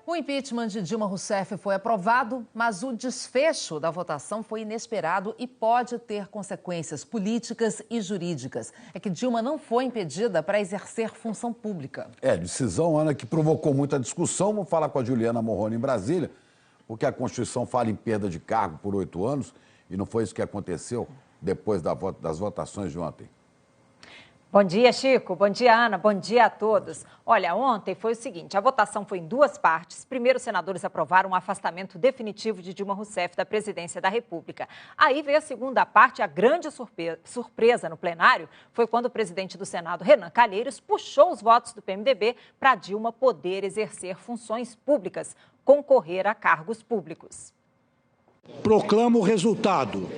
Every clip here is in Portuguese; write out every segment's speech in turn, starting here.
O impeachment de Dilma Rousseff foi aprovado, mas o desfecho da votação foi inesperado e pode ter consequências políticas e jurídicas. É que Dilma não foi impedida para exercer função pública. Decisão, Ana, que provocou muita discussão. Vamos falar com a Juliana Morrone em Brasília, porque a Constituição fala em perda de cargo por 8 anos e não foi isso que aconteceu depois das votações de ontem. Bom dia, Chico. Bom dia, Ana. Bom dia a todos. Olha, ontem foi o seguinte, a votação foi em duas partes. Primeiro, os senadores aprovaram o afastamento definitivo de Dilma Rousseff da presidência da República. Aí veio a segunda parte, a grande surpresa no plenário foi quando o presidente do Senado, Renan Calheiros, puxou os votos do PMDB para Dilma poder exercer funções públicas, concorrer a cargos públicos. Proclamo o resultado.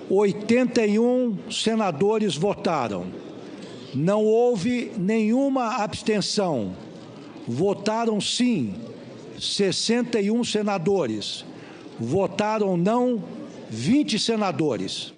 81 senadores votaram. Não houve nenhuma abstenção. Votaram sim 61 senadores. Votaram não 20 senadores.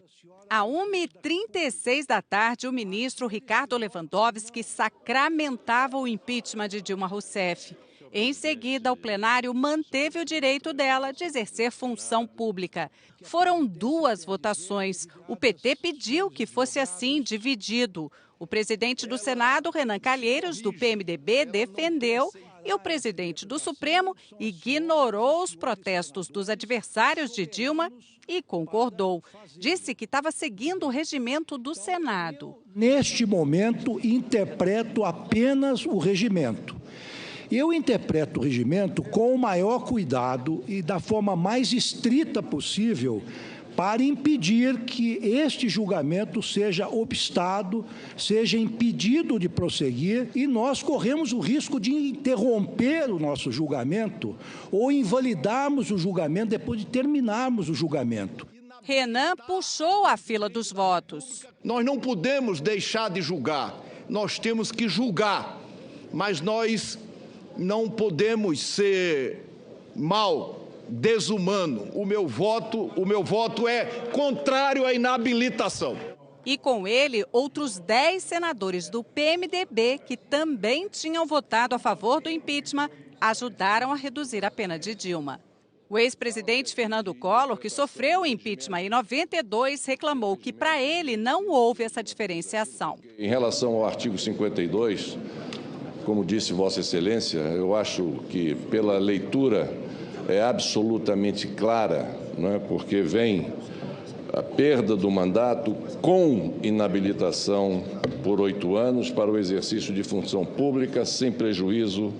À 1h36 da tarde, o ministro Ricardo Lewandowski sacramentava o impeachment de Dilma Rousseff. Em seguida, o plenário manteve o direito dela de exercer função pública. Foram duas votações. O PT pediu que fosse assim, dividido. O presidente do Senado, Renan Calheiros, do PMDB, defendeu e o presidente do Supremo ignorou os protestos dos adversários de Dilma e concordou. Disse que estava seguindo o regimento do Senado. Neste momento, interpreto apenas o regimento. Eu interpreto o regimento com o maior cuidado e da forma mais estrita possível para impedir que este julgamento seja obstado, seja impedido de prosseguir e nós corremos o risco de interromper o nosso julgamento ou invalidarmos o julgamento depois de terminarmos o julgamento. Renan puxou a fila dos votos. Nós não podemos deixar de julgar, nós temos que julgar, mas nós não podemos ser desumano. O meu voto é contrário à inabilitação. E com ele, outros 10 senadores do PMDB, que também tinham votado a favor do impeachment, ajudaram a reduzir a pena de Dilma. O ex-presidente Fernando Collor, que sofreu o impeachment em 92, reclamou que para ele não houve essa diferenciação. Em relação ao artigo 52, como disse Vossa Excelência, eu acho que pela leitura é absolutamente clara, não é? Porque vem a perda do mandato com inabilitação por 8 anos para o exercício de função pública, sem prejuízo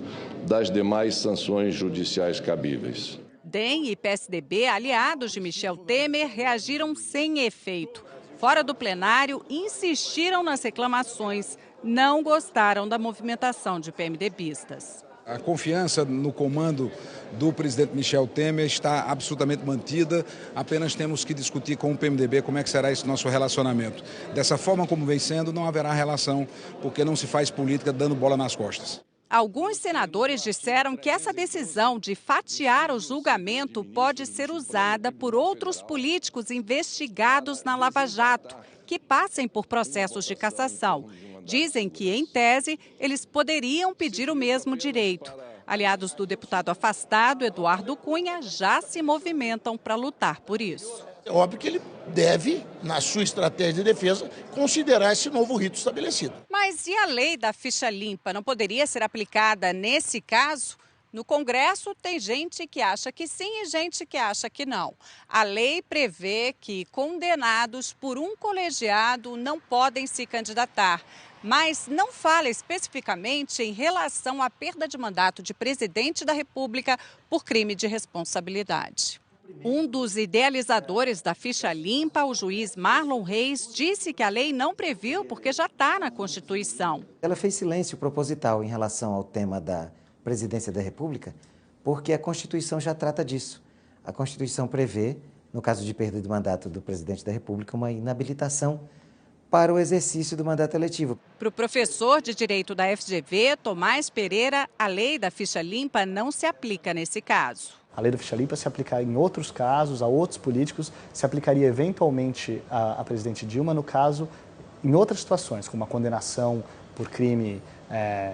das demais sanções judiciais cabíveis. DEM e PSDB, aliados de Michel Temer, reagiram sem efeito. Fora do plenário, insistiram nas reclamações. Não gostaram da movimentação de PMDBistas. A confiança no comando do presidente Michel Temer está absolutamente mantida. Apenas temos que discutir com o PMDB como é que será esse nosso relacionamento. Dessa forma como vem sendo, não haverá relação, porque não se faz política dando bola nas costas. Alguns senadores disseram que essa decisão de fatiar o julgamento pode ser usada por outros políticos investigados na Lava Jato, que passem por processos de cassação. Dizem que, em tese, eles poderiam pedir o mesmo direito. Aliados do deputado afastado, Eduardo Cunha, já se movimentam para lutar por isso. É óbvio que ele deve, na sua estratégia de defesa, considerar esse novo rito estabelecido. Mas e a lei da ficha limpa não poderia ser aplicada nesse caso? No Congresso tem gente que acha que sim e gente que acha que não. A lei prevê que condenados por um colegiado não podem se candidatar, mas não fala especificamente em relação à perda de mandato de presidente da República por crime de responsabilidade. Um dos idealizadores da ficha limpa, o juiz Marlon Reis, disse que a lei não previu porque já está na Constituição. Ela fez silêncio proposital em relação ao tema da presidência da República, porque a Constituição já trata disso. A Constituição prevê, no caso de perda de mandato do presidente da República, uma inabilitação para o exercício do mandato eletivo. Para o professor de Direito da FGV, Tomás Pereira, a lei da ficha limpa não se aplica nesse caso. A lei da ficha limpa se aplicar em outros casos, a outros políticos, se aplicaria eventualmente a presidente Dilma, no caso, em outras situações, como a condenação por crime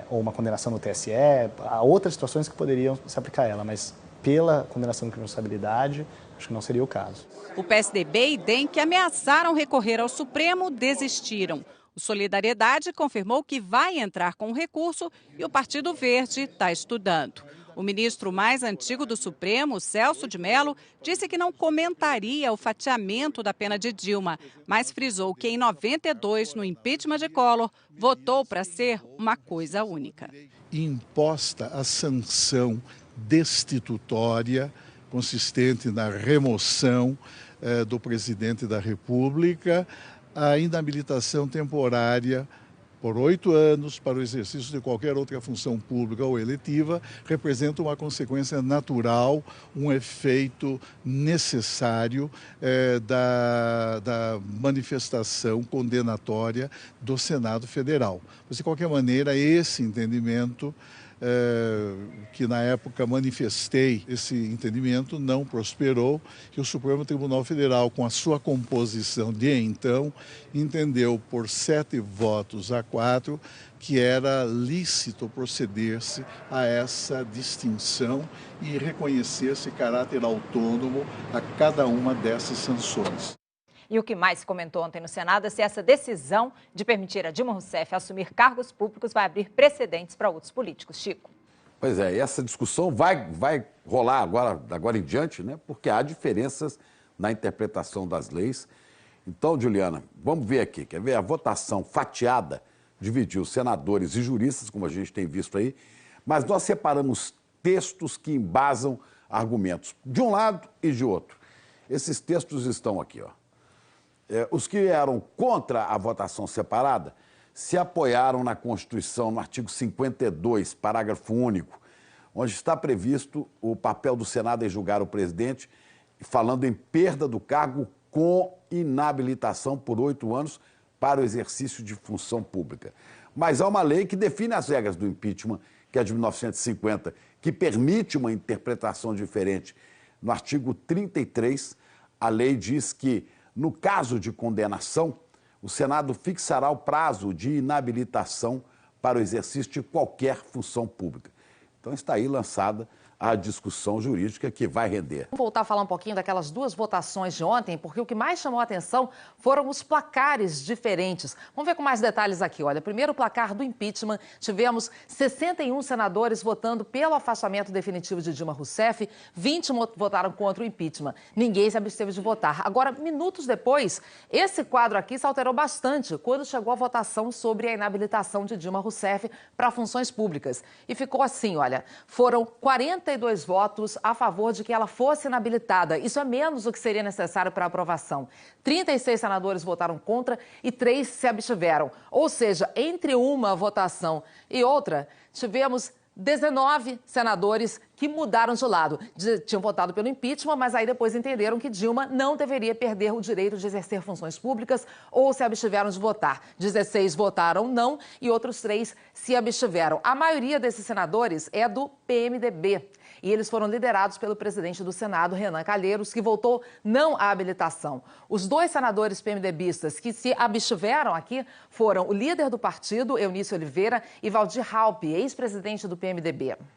ou uma condenação no TSE. Há outras situações que poderiam se aplicar a ela, mas pela condenação de responsabilidade, acho que não seria o caso. O PSDB e DEM, que ameaçaram recorrer ao Supremo, desistiram. O Solidariedade confirmou que vai entrar com o recurso e o Partido Verde está estudando. O ministro mais antigo do Supremo, Celso de Mello, disse que não comentaria o fatiamento da pena de Dilma, mas frisou que em 92, no impeachment de Collor, votou para ser uma coisa única. Imposta a sanção destitutória, consistente na remoção do presidente da República, a inabilitação temporária por 8 anos para o exercício de qualquer outra função pública ou eletiva representa uma consequência natural, um efeito necessário da manifestação condenatória do Senado Federal. Mas, de qualquer maneira, esse entendimento que na época manifestei, esse entendimento não prosperou, que o Supremo Tribunal Federal, com a sua composição de então, entendeu por 7 votos a 4 que era lícito proceder-se a essa distinção e reconhecer esse caráter autônomo a cada uma dessas sanções. E o que mais se comentou ontem no Senado é se essa decisão de permitir a Dilma Rousseff assumir cargos públicos vai abrir precedentes para outros políticos. Chico. Pois é, e essa discussão vai rolar agora em diante, né? Porque há diferenças na interpretação das leis. Então, Juliana, vamos ver aqui. Quer ver? A votação fatiada dividiu senadores e juristas, como a gente tem visto aí, mas nós separamos textos que embasam argumentos de um lado e de outro. Esses textos estão aqui, ó. Os que eram contra a votação separada se apoiaram na Constituição, no artigo 52, parágrafo único, onde está previsto o papel do Senado em julgar o presidente, falando em perda do cargo com inabilitação por 8 anos para o exercício de função pública. Mas há uma lei que define as regras do impeachment, que é de 1950, que permite uma interpretação diferente. No artigo 33, a lei diz que, no caso de condenação, o Senado fixará o prazo de inabilitação para o exercício de qualquer função pública. Então está aí lançada a discussão jurídica que vai render. Vamos voltar a falar um pouquinho daquelas 2 votações de ontem, porque o que mais chamou a atenção foram os placares diferentes. Vamos ver com mais detalhes aqui. Olha, primeiro o placar do impeachment, tivemos 61 senadores votando pelo afastamento definitivo de Dilma Rousseff, 20 votaram contra o impeachment. Ninguém se absteve de votar. Agora, minutos depois, esse quadro aqui se alterou bastante quando chegou a votação sobre a inabilitação de Dilma Rousseff para funções públicas. E ficou assim, olha, foram 42 votos a favor de que ela fosse inabilitada. Isso é menos do que seria necessário para aprovação. 36 senadores votaram contra e 3 se abstiveram. Ou seja, entre uma votação e outra, tivemos 19 senadores que mudaram de lado. Tinham votado pelo impeachment, mas aí depois entenderam que Dilma não deveria perder o direito de exercer funções públicas ou se abstiveram de votar. 16 votaram não e outros 3 se abstiveram. A maioria desses senadores é do PMDB. E eles foram liderados pelo presidente do Senado, Renan Calheiros, que votou não à habilitação. Os 2 senadores PMDBistas que se abstiveram aqui foram o líder do partido, Eunício Oliveira, e Waldir Raupp, ex-presidente do PMDB.